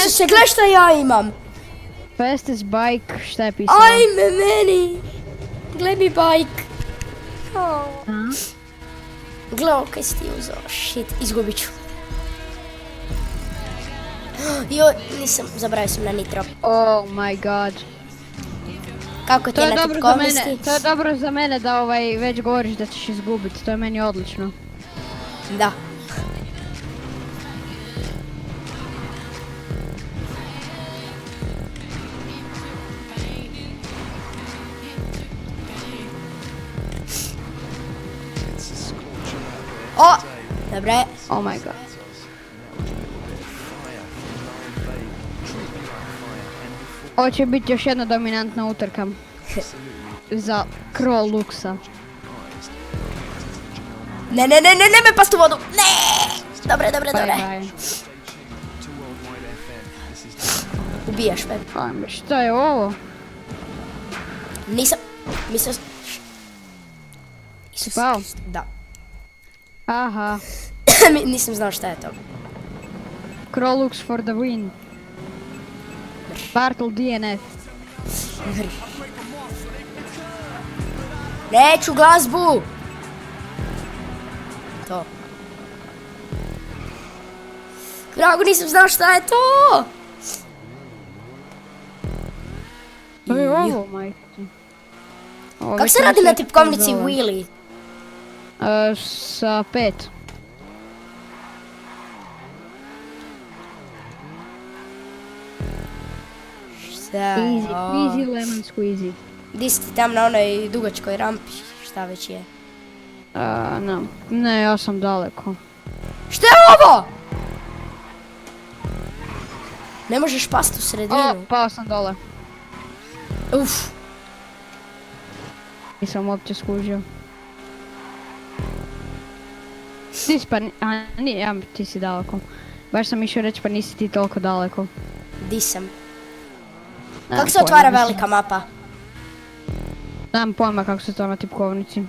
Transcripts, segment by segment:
Isuse, gledaj šta ja imam. Fastest bike, šta je pisao? Ajme meni. Gle mi bajk. Gle ovo kaj si ti uzao. Shit, izgubit ću. Joj, nisam, zaboravio sam na nitro. Oh my god. Kako ti To je je na dobro za mene, tipkovnosti? to je dobro za mene da već govoriš da ćeš izgubiti, to je meni odlično. Da. O! Dobre. Oh my god. Ovo će biti još jedna dominantna utrka za Crow Luxa. Ne me past u vodu. Ne! Dobre. Bye. Ubijaš me. Ajme, šta je ovo? Nisam, mislio... Si pao? Da. Aha. Nisam znao šta je to. Crow Lux for the win. Bartle DNF. Neću glazbu! To. Drago, nisam znao šta je to! To je ovo, majke. Kako se radi na tipkovnici Wheelie? Sa 5. Šta? Easy lemon squeezy. Di si ti tam na onoj dugačkoj rampi? Šta već je? Ne, ja sam daleko. Šta je ovo? Ne možeš past u sredinu. Pao sam dole. Uf. Nisam uopće skužio. Ti si pa, ti si daleko. Baš sam išao reći pa nisi ti toliko daleko. Di sam? Kako se otvara velika mapa? Nemam pojma kako se to na tipkovnici.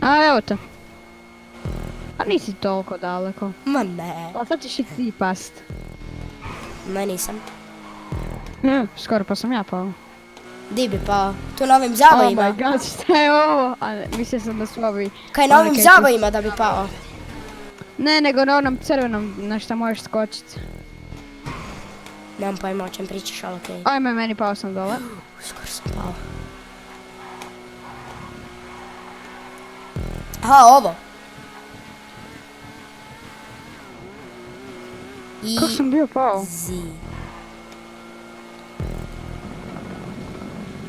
A evo te. A nisi toliko daleko. Ma ne. A sad ćeš i ti past. Ne, nisam. Skoro pa sam ja pao. Di bi pao? Tu na ovim zavojima. Oh my god, šta je ovo? A ne, mislio sam da su ovi... Kaj na ovim zavojima da bi pao? Ne, nego na onom crvenom na šta možeš skočit. Nemam pojma o čem pričaš, ali okej. Ajme, meni pao sam dole. Skoro sam pao. Aha, ovo. Kako sam bio pao? Easy.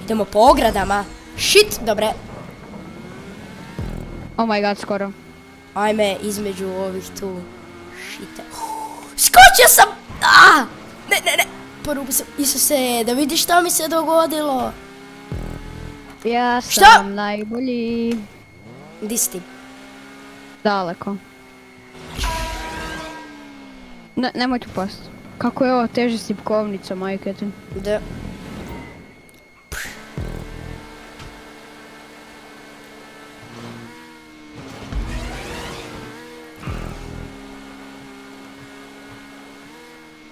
Idemo po ogradama. Shit, dobre. Oh my god, skoro. Ajme, između ovih tu. Shit. Skočio sam! Ne. Porubi sam. Isuse, da vidiš šta mi se dogodilo. Ja Šta? sam najbolji. Di si ti? Daleko. Nemoj tu past. Kako je ovo teže s tipkovnicom, majke ti. Da.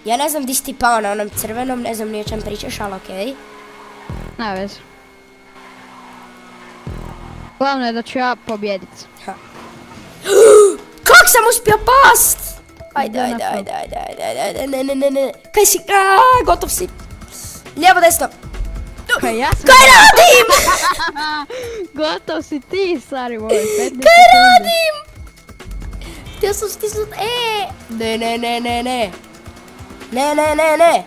Ja ne znam di si ti pao na onom crvenom, ne znam ni o čem pričaš, ali okej. Ne veze. Glavno je da ću ja pobjedit. Kak sam uspio past? Ajde, ne. Kaj si, gotov si. Lijevo, desno. Kaj ja sam... Kaj radim? Gotov si ti, stari moj. Kaj radim? Htio sam stisnut E. Ne. Ne.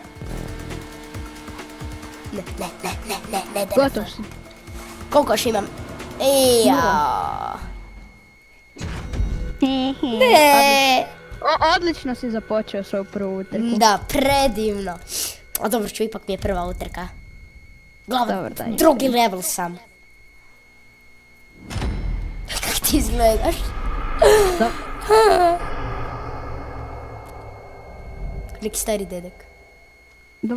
Gotov si. Koliko još imam? Ne. Odlično si započeo svoju prvu utrku. Da, predivno. A dobro ću, ipak mi je prva utrka. Glavno, drugi level sam. Kak ti izgledaš? Da. Neki stari dedek. Da.